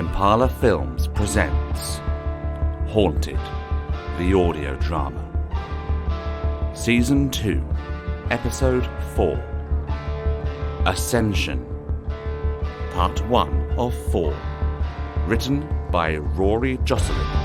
Impala Films presents Haunted, the audio drama. Season 2, Episode 4, Ascension, Part 1 of 4, written by Rory Joscelyne.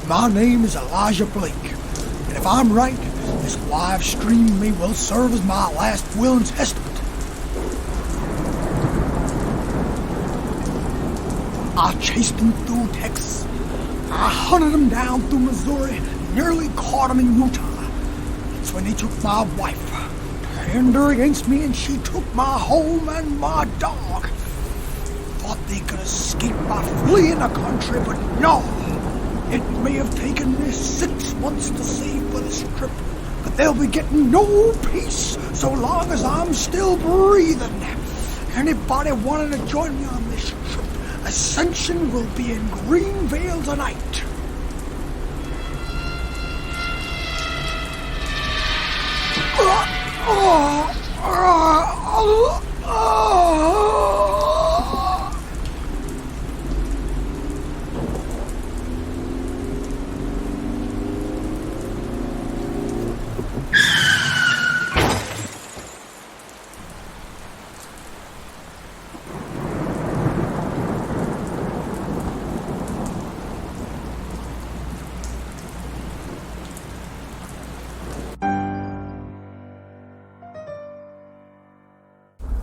My name is Elijah Blake, and if I'm right, this live stream may well serve as my last will and testament. I chased him through Texas. I hunted him down through Missouri, nearly caught him in Utah. That's when they took my wife, turned her against me, and she took my home and my dog. Thought they could escape by fleeing the country, but no. It may have taken me 6 months to save for this trip, but they'll be getting no peace so long as I'm still breathing. Anybody wanting to join me on this trip, Ascension will be in Greenvale tonight.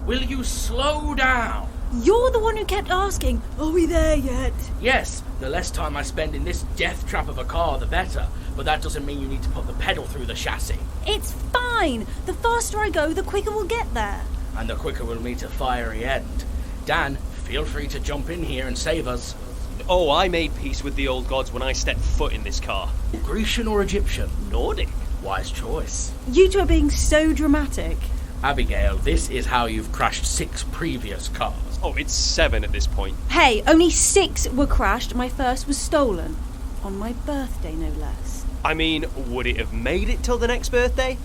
Will you slow down? You're the one who kept asking, are we there yet? Yes, the less time I spend in this death trap of a car, the better. But that doesn't mean you need to put the pedal through the chassis. It's fine. The faster I go, the quicker we'll get there. And the quicker we'll meet a fiery end. Dan, feel free to jump in here and save us. Oh, I made peace with the old gods when I stepped foot in this car. Grecian or Egyptian? Nordic. Wise choice. You two are being so dramatic. Abigail, this is how you've crashed 6 previous cars. Oh, it's 7 at this point. Hey, only 6 were crashed. My first was stolen. On my birthday, no less. I mean, would it have made it till the next birthday?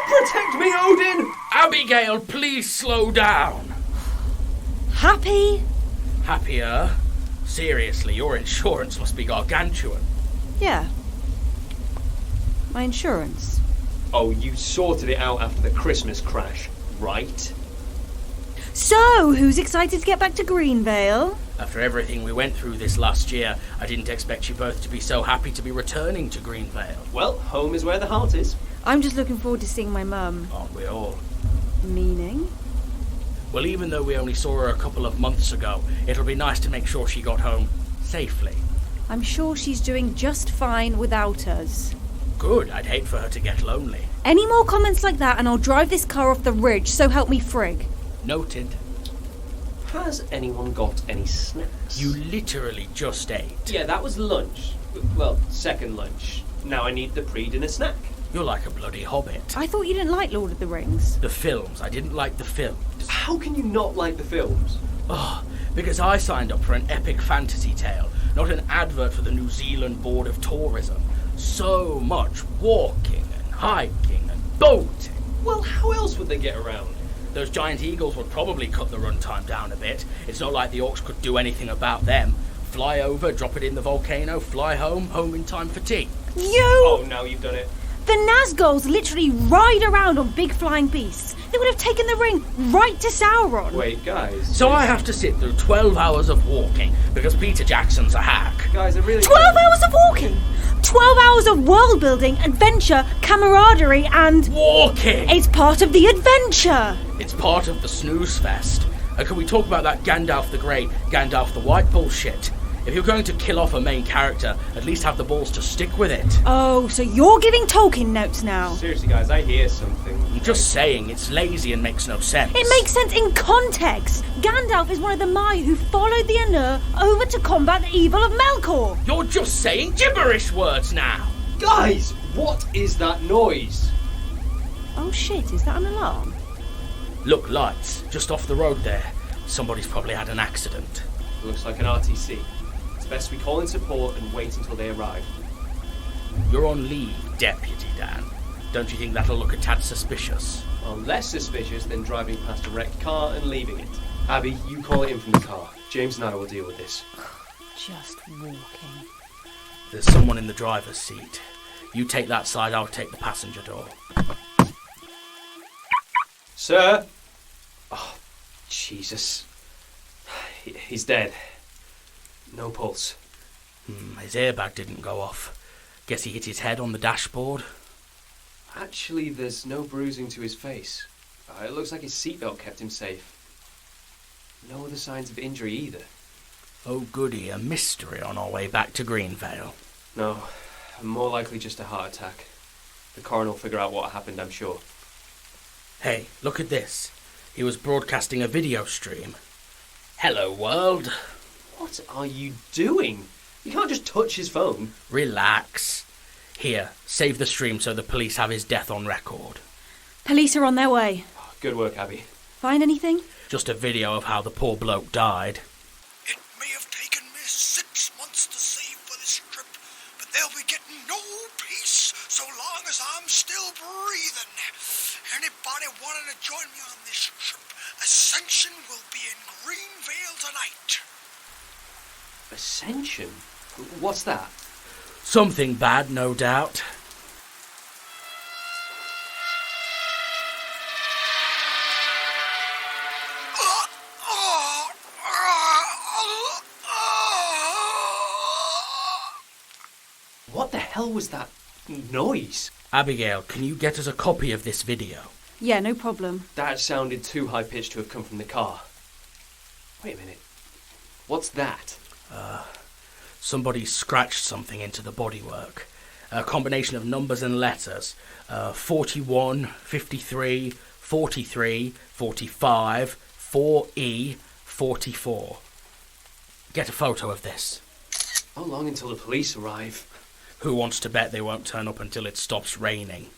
Protect me, Odin! Abigail, please slow down. Happy? Happier? Seriously, your insurance must be gargantuan. Yeah. My insurance. Oh, you sorted it out after the Christmas crash, right? So, who's excited to get back to Greenvale? After everything we went through this last year, I didn't expect you both to be so happy to be returning to Greenvale. Well, home is where the heart is. I'm just looking forward to seeing my mum. Aren't we all? Meaning? Well, even though we only saw her a couple of months ago, it'll be nice to make sure she got home safely. I'm sure she's doing just fine without us. Good, I'd hate for her to get lonely. Any more comments like that and I'll drive this car off the ridge, so help me frig. Noted. Has anyone got any snacks? You literally just ate. Yeah, that was lunch. Well, second lunch. Now I need the pre-dinner snack. You're like a bloody hobbit. I thought you didn't like Lord of the Rings. The films. I didn't like the films. How can you not like the films? Oh, because I signed up for an epic fantasy tale, not an advert for the New Zealand Board of Tourism. So much walking and hiking and boating. Well, how else would they get around? Those giant eagles would probably cut the runtime down a bit. It's not like the orcs could do anything about them. Fly over, drop it in the volcano, fly home in time for tea. Oh, now you've done it. The Nazguls literally ride around on big flying beasts. They would have taken the ring right to Sauron. Wait, guys. So I have to sit through 12 hours of walking because Peter Jackson's a hack. Guys, I really... 12 hours of walking? 12 hours of world building, adventure, camaraderie and... Walking! It's part of the adventure! It's part of the snooze fest. And can we talk about that Gandalf the Grey, Gandalf the White bullshit? If you're going to kill off a main character, at least have the balls to stick with it. Oh, so you're giving Tolkien notes now? Seriously, guys, I hear something. I'm just saying, it's lazy and makes no sense. It makes sense in context. Gandalf is one of the Mai who followed the Ainur over to combat the evil of Melkor. You're just saying gibberish words now. Guys, what is that noise? Oh shit, is that an alarm? Look, lights, just off the road there. Somebody's probably had an accident. Looks like an RTC. It's best we call in support and wait until they arrive. You're on leave, Deputy Dan. Don't you think that'll look a tad suspicious? Well, less suspicious than driving past a wrecked car and leaving it. Abby, you call it in from the car. James and I will deal with this. Just walking. There's someone in the driver's seat. You take that side, I'll take the passenger door. Sir? Oh, Jesus. He's dead. No pulse. His airbag didn't go off. Guess he hit his head on the dashboard. Actually, there's no bruising to his face. It looks like his seatbelt kept him safe. No other signs of injury either. Oh goody, a mystery on our way back to Greenvale. No, more likely just a heart attack. The coroner will figure out what happened, I'm sure. Hey, look at this. He was broadcasting a video stream. Hello, world. What are you doing? You can't just touch his phone. Relax. Here, save the stream so the police have his death on record. Police are on their way. Good work, Abby. Find anything? Just a video of how the poor bloke died. It may have taken me 6 months to save for this trip, but they'll be getting no peace so long as I'm still breathing. Anybody wanting to join me on this trip, Ascension will be in Greenvale tonight. Ascension? What's that? Something bad, no doubt. What the hell was that noise? Abigail, can you get us a copy of this video? Yeah, no problem. That sounded too high-pitched to have come from the car. Wait a minute. What's that? Somebody scratched something into the bodywork. A combination of numbers and letters. 41, 53, 43, 45, 4E, 44. Get a photo of this. How long until the police arrive? Who wants to bet they won't turn up until it stops raining?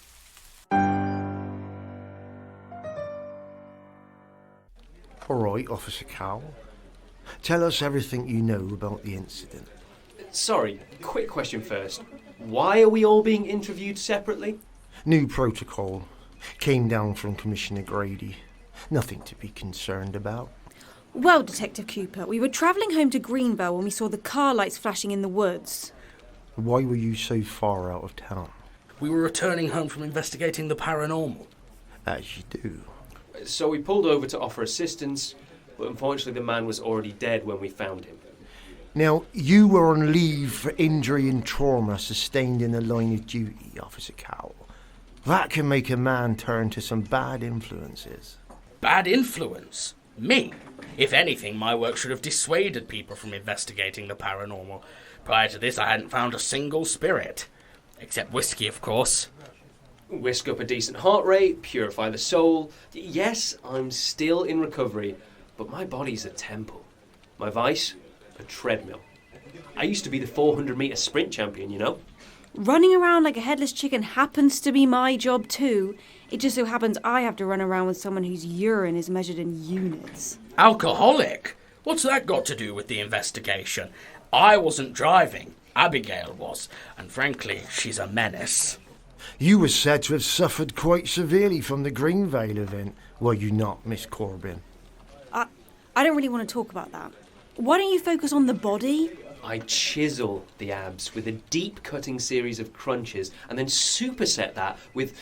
All right, Officer Cowell. Tell us everything you know about the incident. Sorry, quick question first. Why are we all being interviewed separately? New protocol. Came down from Commissioner Grady. Nothing to be concerned about. Well, Detective Cooper, we were travelling home to Greenvale when we saw the car lights flashing in the woods. Why were you so far out of town? We were returning home from investigating the paranormal. As you do. So we pulled over to offer assistance, but unfortunately the man was already dead when we found him. Now, you were on leave for injury and trauma sustained in the line of duty, Officer Cowell. That can make a man turn to some bad influences. Bad influence? Me? If anything, my work should have dissuaded people from investigating the paranormal. Prior to this, I hadn't found a single spirit. Except whiskey, of course. Whisk up a decent heart rate, purify the soul. Yes, I'm still in recovery, but my body's a temple. My vice, a treadmill. I used to be the 400-metre sprint champion, you know? Running around like a headless chicken happens to be my job too. It just so happens I have to run around with someone whose urine is measured in units. Alcoholic? What's that got to do with the investigation? I wasn't driving. Abigail was. And frankly, she's a menace. You were said to have suffered quite severely from the Greenvale event, were you not, Miss Corbin? I don't really want to talk about that. Why don't you focus on the body? I chisel the abs with a deep-cutting series of crunches and then superset that with,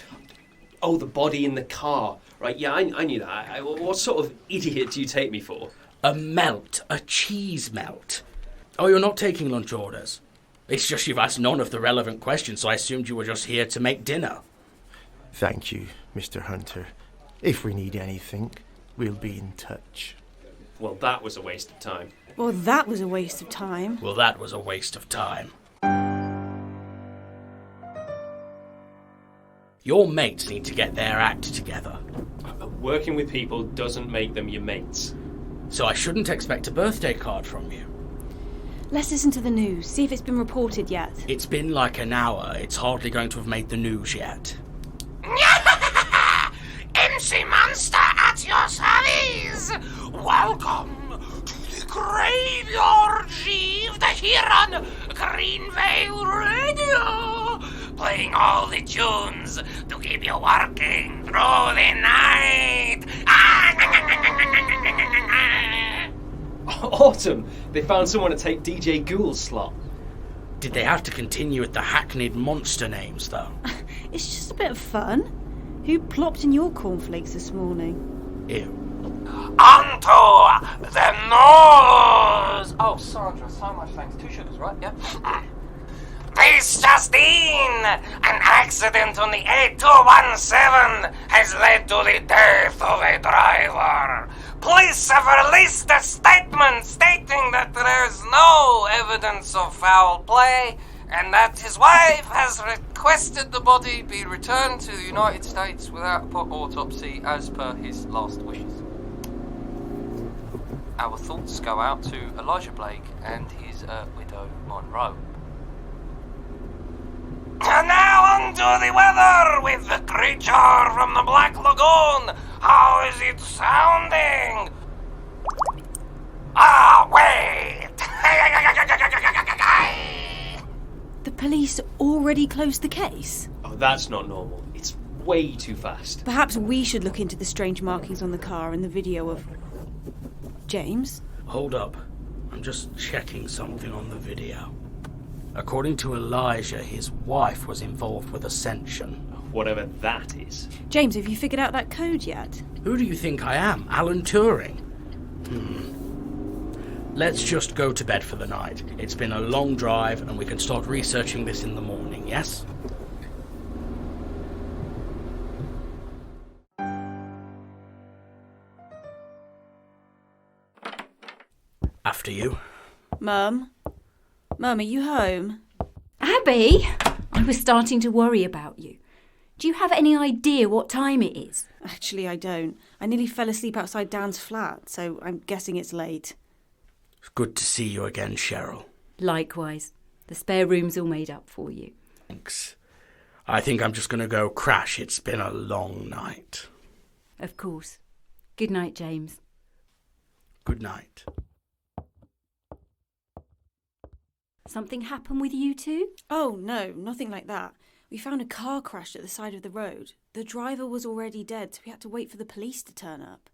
the body in the car. Right, yeah, I knew that. What sort of idiot do you take me for? A melt. A cheese melt. Oh, you're not taking lunch orders? It's just you've asked none of the relevant questions, so I assumed you were just here to make dinner. Thank you, Mr. Hunter. If we need anything, we'll be in touch. Well, that was a waste of time. Well, that was a waste of time. Well, that was a waste of time. Your mates need to get their act together. Working with people doesn't make them your mates. So I shouldn't expect a birthday card from you. Let's listen to the news, see if it's been reported yet. It's been like an hour. It's hardly going to have made the news yet. MC Monster at your service! Welcome to the graveyard shift here on Greenvale Radio! Playing all the tunes to keep you working through the night! Autumn! They found someone to take DJ Ghoul's slot. Did they have to continue with the hackneyed monster names, though? It's just a bit of fun. Who plopped in your cornflakes this morning? Ew. Onto the news! Oh, Sandra, so much thanks. 2 sugars, right? Yeah. This just in! An accident on the 8217 has led to the death of a driver. Police have released a statement stating that there is no evidence of foul play and that his wife has requested the body be returned to the United States without autopsy as per his last wishes. Our thoughts go out to Elijah Blake and his widow Monroe. And now on to the weather with the creature from the Black Lagoon. How is it sounding? Ah, wait! The police already closed the case? Oh, that's not normal. It's way too fast. Perhaps we should look into the strange markings on the car and the video of... James? Hold up. I'm just checking something on the video. According to Elijah, his wife was involved with Ascension. Whatever that is. James, have you figured out that code yet? Who do you think I am? Alan Turing? Let's just go to bed for the night. It's been a long drive and we can start researching this in the morning, yes? After you. Mum? Mum, are you home? Abby, I was starting to worry about you. Do you have any idea what time it is? Actually, I don't. I nearly fell asleep outside Dan's flat, so I'm guessing it's late. It's good to see you again, Cheryl. Likewise. The spare room's all made up for you. Thanks. I think I'm just going to go crash. It's been a long night. Of course. Good night, James. Good night. Something happened with you two? Oh, no, nothing like that. We found a car crashed at the side of the road. The driver was already dead, so we had to wait for the police to turn up.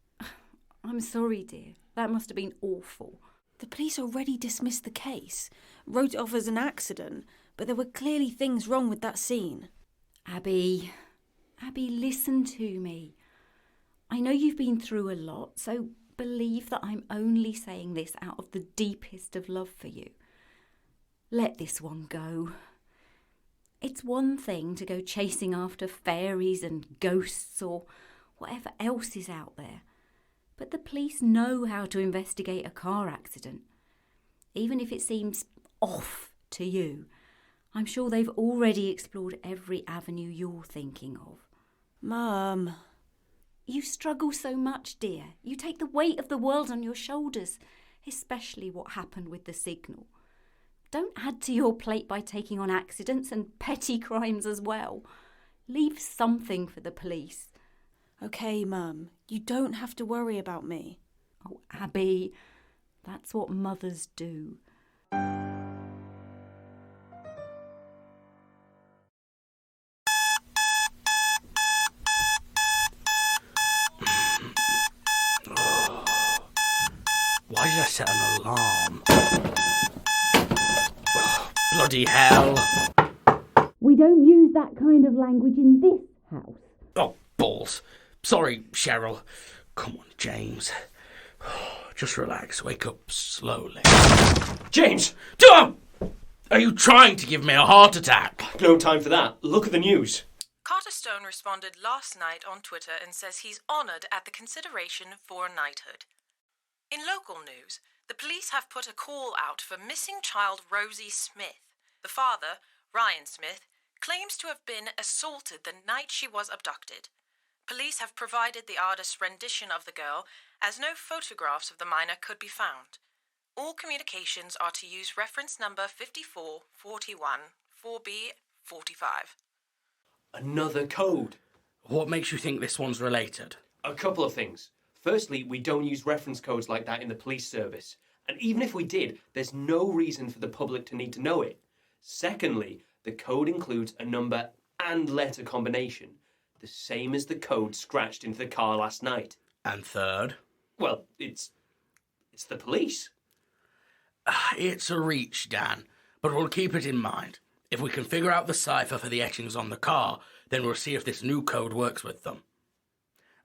I'm sorry, dear. That must have been awful. The police already dismissed the case, wrote it off as an accident, but there were clearly things wrong with that scene. Abby, listen to me. I know you've been through a lot, so believe that I'm only saying this out of the deepest of love for you. Let this one go. It's one thing to go chasing after fairies and ghosts or whatever else is out there, but the police know how to investigate a car accident. Even if it seems off to you, I'm sure they've already explored every avenue you're thinking of. Mum. You struggle so much, dear. You take the weight of the world on your shoulders, especially what happened with the signal. Don't add to your plate by taking on accidents and petty crimes as well. Leave something for the police. Okay, Mum. You don't have to worry about me. Oh, Abby, that's what mothers do. Why did I set an alarm? Bloody hell. We don't use that kind of language in this house. Oh, balls. Sorry, Cheryl. Come on, James. Just relax. Wake up slowly. James! Are you trying to give me a heart attack? No time for that. Look at the news. Carter Stone responded last night on Twitter and says he's honoured at the consideration for knighthood. In local news, the police have put a call out for missing child Rosie Smith. The father, Ryan Smith, claims to have been assaulted the night she was abducted. Police have provided the artist's rendition of the girl, as no photographs of the minor could be found. All communications are to use reference number 5441 4B45. Another code. What makes you think this one's related? A couple of things. Firstly, we don't use reference codes like that in the police service. And even if we did, there's no reason for the public to need to know it. Secondly, the code includes a number and letter combination, the same as the code scratched into the car last night. And third? Well, it's the police. It's a reach, Dan, but we'll keep it in mind. If we can figure out the cipher for the etchings on the car, then we'll see if this new code works with them.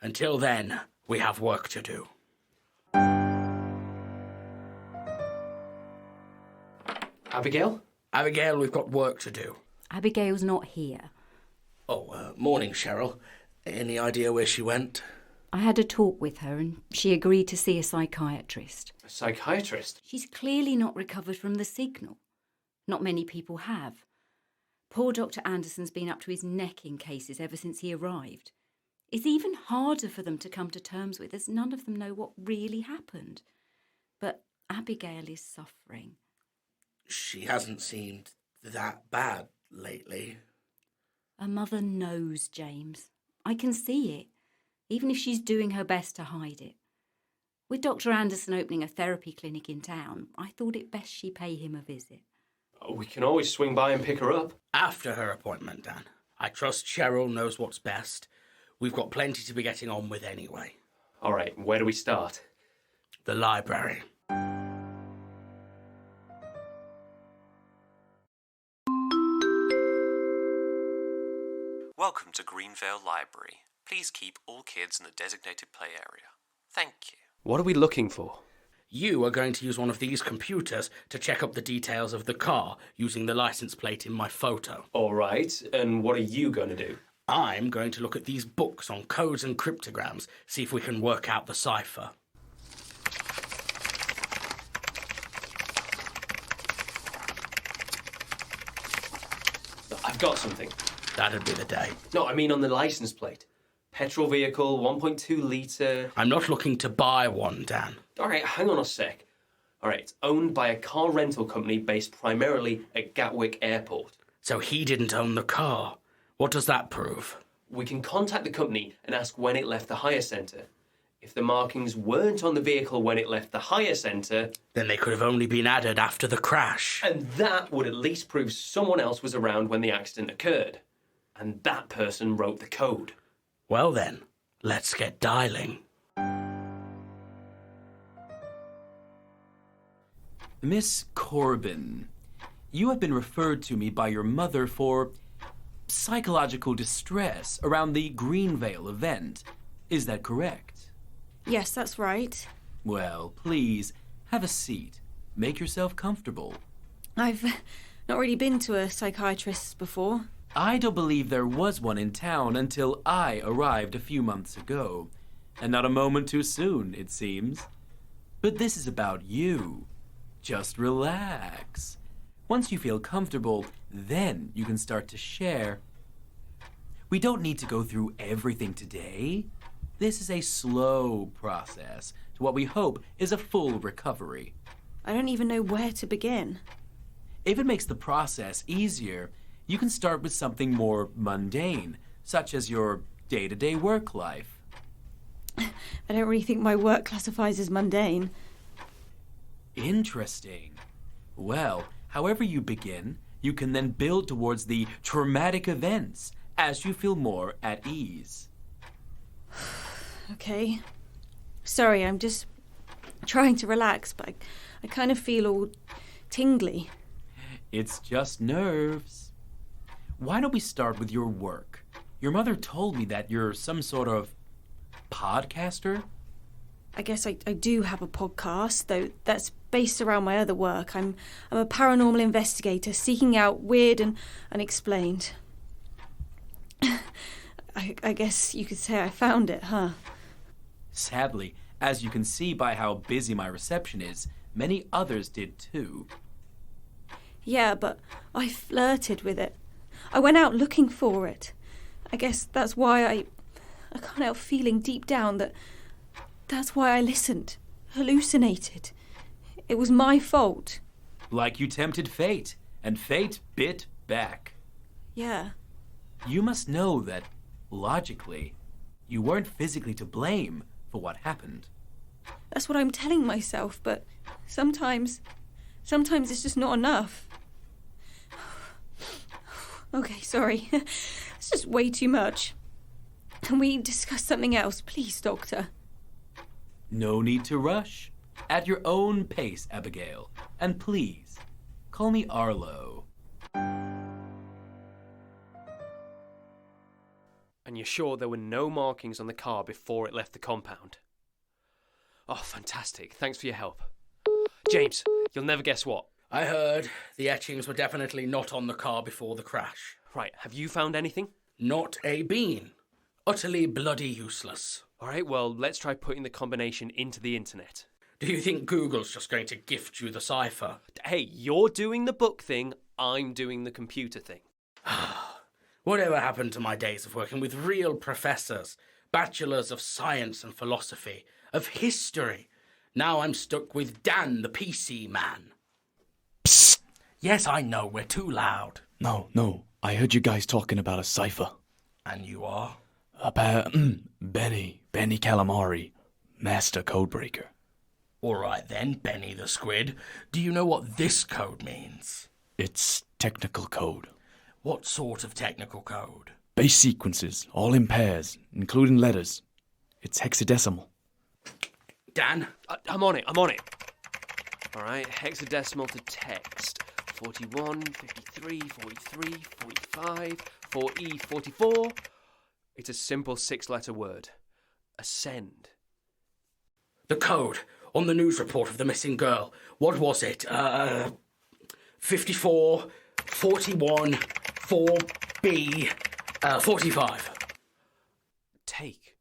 Until then, we have work to do. Abigail? Abigail, we've got work to do. Abigail's not here. Morning, Cheryl. Any idea where she went? I had a talk with her and she agreed to see a psychiatrist. A psychiatrist? She's clearly not recovered from the signal. Not many people have. Poor Dr. Anderson's been up to his neck in cases ever since he arrived. It's even harder for them to come to terms with, as none of them know what really happened. But Abigail is suffering. She hasn't seemed that bad lately. A mother knows, James. I can see it, even if she's doing her best to hide it. With Dr. Anderson opening a therapy clinic in town, I thought it best she pay him a visit. We can always swing by and pick her up. After her appointment, Dan. I trust Cheryl knows what's best. We've got plenty to be getting on with anyway. All right, where do we start? The library. Welcome to Greenvale Library. Please keep all kids in the designated play area. Thank you. What are we looking for? You are going to use one of these computers to check up the details of the car using the license plate in my photo. All right, and what are you going to do? I'm going to look at these books on codes and cryptograms, see if we can work out the cipher. I've got something. That'd be the day. No, I mean on the license plate. Petrol vehicle, 1.2 litre... I'm not looking to buy one, Dan. All right, hang on a sec. All right, it's owned by a car rental company based primarily at Gatwick Airport. So he didn't own the car. What does that prove? We can contact the company and ask when it left the hire centre. If the markings weren't on the vehicle when it left the hire centre... Then they could have only been added after the crash. And that would at least prove someone else was around when the accident occurred. And that person wrote the code. Well then, let's get dialing. Miss Corbin, you have been referred to me by your mother for psychological distress around the Greenvale event. Is that correct? Yes, that's right. Well, please, have a seat. Make yourself comfortable. I've not really been to a psychiatrist before. I don't believe there was one in town until I arrived a few months ago. And not a moment too soon, it seems. But this is about you. Just relax. Once you feel comfortable, then you can start to share. We don't need to go through everything today. This is a slow process to what we hope is a full recovery. I don't even know where to begin. If it makes the process easier, you can start with something more mundane, such as your day-to-day work life. I don't really think my work classifies as mundane. Interesting. Well, however you begin, you can then build towards the traumatic events as you feel more at ease. Okay. Sorry, I'm just trying to relax, but I kind of feel all tingly. It's just nerves. Why don't we start with your work? Your mother told me that you're some sort of podcaster? I guess I do have a podcast, though that's based around my other work. I'm a paranormal investigator seeking out weird and unexplained. I guess you could say I found it, huh? Sadly, as you can see by how busy my reception is, many others did too. Yeah, but I flirted with it. I went out looking for it. I guess that's why I can't help feeling deep down that's why I listened, hallucinated. It was my fault. Like you tempted fate, and fate bit back. Yeah. You must know that, logically, you weren't physically to blame for what happened. That's what I'm telling myself, but sometimes it's just not enough. Okay, sorry. It's just way too much. Can we discuss something else, please, Doctor? No need to rush. At your own pace, Abigail. And please, call me Arlo. And you're sure there were no markings on the car before it left the compound? Oh, fantastic. Thanks for your help. James, you'll never guess what. I heard the etchings were definitely not on the car before the crash. Right, have you found anything? Not a bean. Utterly bloody useless. All right, well, let's try putting the combination into the internet. Do you think Google's just going to gift you the cipher? Hey, you're doing the book thing, I'm doing the computer thing. Whatever happened to my days of working with real professors, bachelors of science and philosophy, of history? Now I'm stuck with Dan, the PC man. Psst. Yes, I know, we're too loud. No, I heard you guys talking about a cipher. And you are? About Benny Calamari, Master Codebreaker. All right then, Benny the Squid. Do you know what this code means? It's technical code. What sort of technical code? Base sequences, all in pairs, including letters. It's hexadecimal. Dan? I'm on it. All right, hexadecimal to text. 41, 53, 43, 45, 4E, 44. It's a simple 6-letter word. Ascend. The code on the news report of the missing girl. What was it? 54, 41, 4B, 45. Take.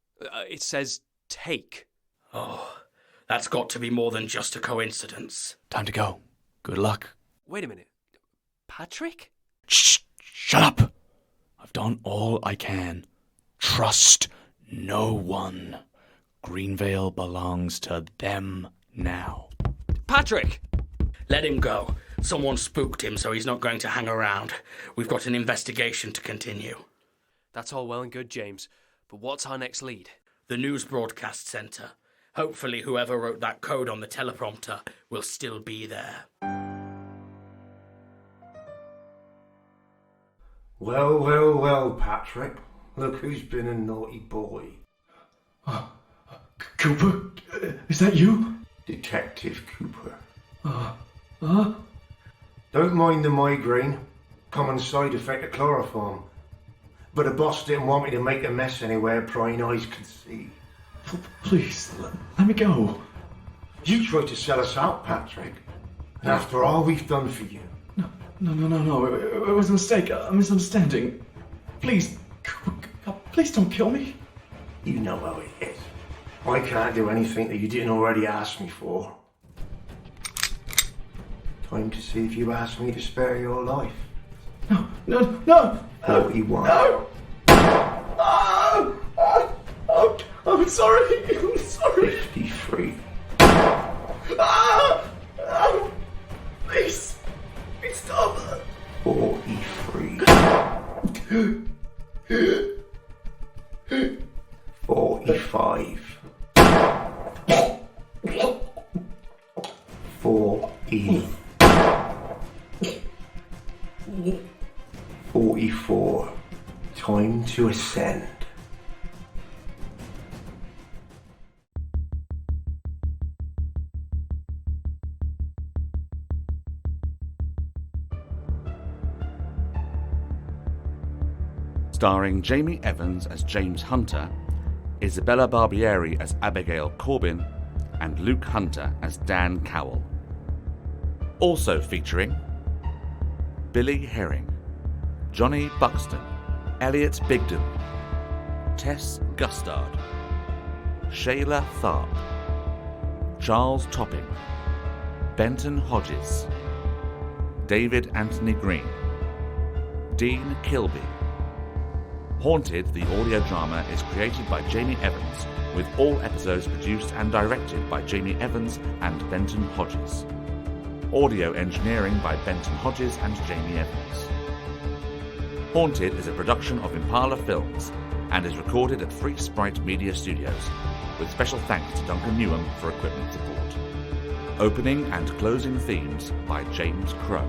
It says take. Oh, that's got to be more than just a coincidence. Time to go. Good luck. Wait a minute. Patrick? Shh! Shut up! I've done all I can. Trust no one. Greenvale belongs to them now. Patrick! Let him go. Someone spooked him, so he's not going to hang around. We've got an investigation to continue. That's all well and good, James. But what's our next lead? The News Broadcast Centre. Hopefully whoever wrote that code on the teleprompter will still be there. Well, Patrick. Look who's been a naughty boy. Cooper? Is that you? Detective Cooper. Don't mind the migraine. Common side effect of chloroform. But the boss didn't want me to make a mess anywhere prying eyes could see. Please, let me go. You tried to sell us out, Patrick. And after all we've done for you. No. It was a mistake, a misunderstanding. Please, Cooper, please don't kill me. You know how it is. I can't do anything that you didn't already ask me for. Time to see if you ask me to spare your life. No! 41. No! I'm sorry. 53. Please stop. 43. 45. 40. 44. Time to ascend. Starring Jamie Evans as James Hunter, Isabella Barbieri as Abigail Corbin, and Luke Hunter as Dan Cowell. Also featuring Billy Herring, Johnny Buxton, Elliot Bigden, Tess Gustard, Shayla Tharp, Charles Topping, Benton Hodges, David Anthony Green, Dean Kilby, Haunted, the audio drama, is created by Jamie Evans, with all episodes produced and directed by Jamie Evans and Benton Hodges. Audio engineering by Benton Hodges and Jamie Evans. Haunted is a production of Impala Films and is recorded at Free Sprite Media Studios, with special thanks to Duncan Newham for equipment support. Opening and closing themes by James Crow.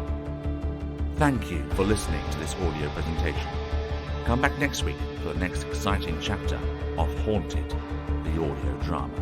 Thank you for listening to this audio presentation. Come back next week for the next exciting chapter of Haunted, the audio drama.